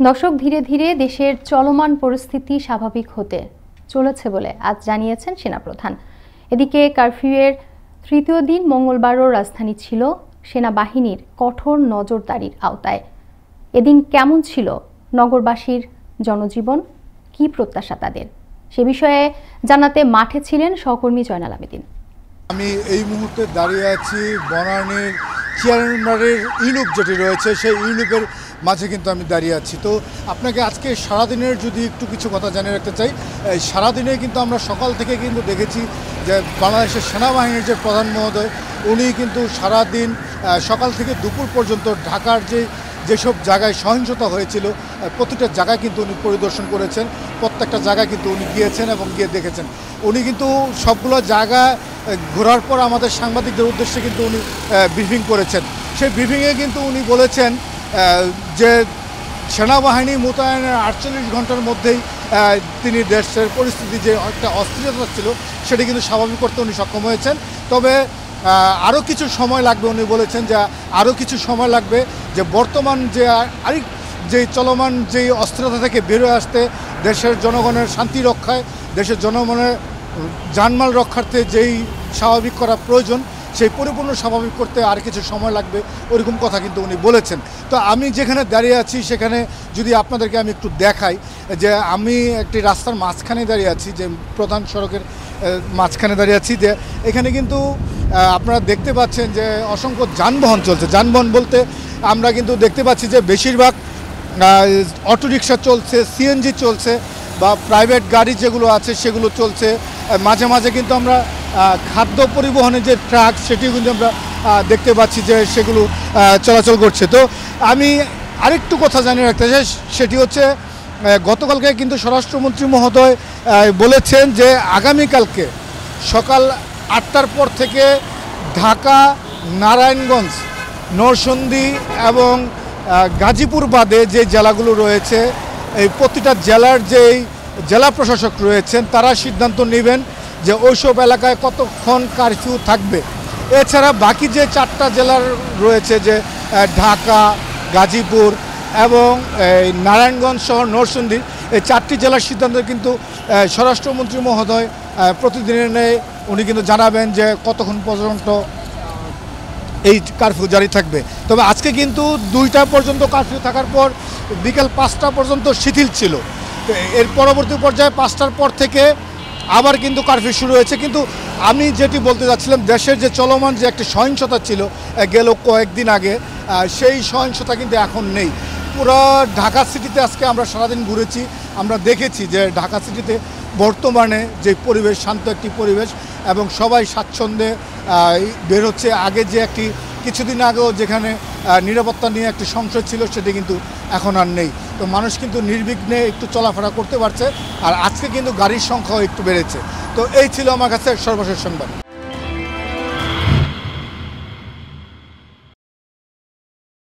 দর্শক, ধীরে ধীরে দেশের চলমান পরিস্থিতি স্বাভাবিক হতে চলেছে বলে আজ জানিয়েছেন সেনাপ্রধান। এদিকে কারফিউয়ের তৃতীয় দিন মঙ্গলবারও রাজধানী ছিল সেনাবাহিনীর কঠোর নজরদারির আওতায়। এদিন কেমন ছিল নগরবাসীর জনজীবন, কি প্রত্যাশা তাদের, সে বিষয়ে জানাতে মাঠে ছিলেন সহকর্মী জয়নাল আবেদিন। আমি এই মুহূর্তে দাঁড়িয়ে আছি বনানীর চেয়ারম্যানের ইউলুপ যেটি রয়েছে সেই ইউলুপের মাঝে কিন্তু আমি দাঁড়িয়ে আছি। তো আপনাকে আজকে সারাদিনের যদি একটু কিছু কথা জানিয়ে রাখতে চাই, সারাদিনে কিন্তু আমরা সকাল থেকে কিন্তু দেখেছি যে বাংলাদেশের সেনাবাহিনীর যে প্রধান মহোদয় উনি কিন্তু সারাদিন সকাল থেকে দুপুর পর্যন্ত ঢাকার যেসব জায়গায় সহিংসতা হয়েছিল প্রতিটা জায়গায় কিন্তু উনি পরিদর্শন করেছেন, প্রত্যেকটা জায়গায় কিন্তু উনি গিয়েছেন এবং গিয়ে দেখেছেন। উনি কিন্তু সবগুলো জায়গা ঘোরার পর আমাদের সাংবাদিকদের উদ্দেশ্যে কিন্তু উনি ব্রিফিং করেছেন। সেই ব্রিফিংয়ে কিন্তু উনি বলেছেন যে সেনাবাহিনী মোতায়েনের 48 ঘন্টার মধ্যেই তিনি দেশের পরিস্থিতি যে একটা অস্থিরতা ছিল সেটি কিন্তু স্বাভাবিক করতে উনি সক্ষম হয়েছেন। তবে আরও কিছু সময় লাগবে, উনি বলেছেন যে আরও কিছু সময় লাগবে, যে বর্তমান যে চলমান যেই অস্থিরতা থেকে বেরোয় আসতে দেশের জনগণের শান্তি রক্ষায়, দেশের জনগণের জানমাল রক্ষার্থে যেই স্বাভাবিক করা প্রয়োজন সেই পরিপূর্ণ স্বাভাবিক করতে আর কিছু সময় লাগবে, ওরকম কথা কিন্তু উনি বলেছেন। তো আমি যেখানে দাঁড়িয়ে আছি সেখানে যদি আপনাদেরকে আমি একটু দেখাই, যে আমি একটি রাস্তার মাঝখানে দাঁড়িয়ে আছি, যে প্রধান সড়কের মাঝখানে দাঁড়িয়ে আছি, যে এখানে কিন্তু আপনারা দেখতে পাচ্ছেন যে অসংখ্য যানবাহন চলছে। যানবাহন বলতে আমরা কিন্তু দেখতে পাচ্ছি যে বেশিরভাগ অটোরিকশা চলছে, সিএনজি চলছে, বা প্রাইভেট গাড়ি যেগুলো আছে সেগুলো চলছে। মাঝে মাঝে কিন্তু আমরা খাদ্য পরিবহনের যে ট্রাক সেটিও কিন্তু আমরা দেখতে পাচ্ছি যে সেগুলো চলাচল করছে। তো আমি আরেকটু কথা জানিয়ে রাখতে চাই, সেটি হচ্ছে গতকালকে কিন্তু স্বরাষ্ট্রমন্ত্রী মহোদয় বলেছেন যে আগামীকালকে সকাল 8টার পর থেকে ঢাকা, নারায়ণগঞ্জ, নরসিংদী এবং গাজীপুর বাদে যে জেলাগুলো রয়েছে এই প্রতিটা জেলার যেই জেলা প্রশাসক রয়েছেন তারা সিদ্ধান্ত নেবেন যে ওইসব এলাকায় কতক্ষণ কারফিউ থাকবে। এছাড়া বাকি যে 4টা জেলার রয়েছে, যে ঢাকা, গাজীপুর এবং নারায়ণগঞ্জ শহর, নরসিংদী, এই 4টি জেলার সিদ্ধান্ত কিন্তু স্বরাষ্ট্রমন্ত্রী মহোদয় প্রতিদিনের উনি কিন্তু জানাবেন যে কতক্ষণ পর্যন্ত এই কারফিউ জারি থাকবে। তবে আজকে কিন্তু 2টা পর্যন্ত কারফিউ থাকার পর বিকেল 5টা পর্যন্ত শিথিল ছিল। এর পরবর্তী পর্যায়ে 5টার পর থেকে আবার কিন্তু কারফিউ শুরু হয়েছে। কিন্তু আমি যেটি বলতে যাচ্ছিলাম, দেশের যে চলমান যে একটি সহিংসতা ছিল গেল কয়েকদিন আগে, সেই সহিংসতা কিন্তু এখন নেই। পুরো ঢাকা সিটিতে আজকে আমরা সারাদিন ঘুরেছি, আমরা দেখেছি যে ঢাকা সিটিতে বর্তমানে যে পরিবেশ, শান্ত একটি পরিবেশ এবং সবাই স্বাচ্ছন্দ্যে বের হচ্ছে। আগে যে একটি কিছুদিন আগেও যেখানে নিরাপত্তা নিয়ে একটি সংশয় ছিল সেটি কিন্তু এখন আর নেই। তো মানুষ কিন্তু নির্বিঘ্নে একটু চলাফেরা করতে পারছে, আর আজকে কিন্তু গাড়ির সংখ্যাও একটু বেড়েছে। তো এই ছিল আমার কাছে সর্বশেষ সংবাদ।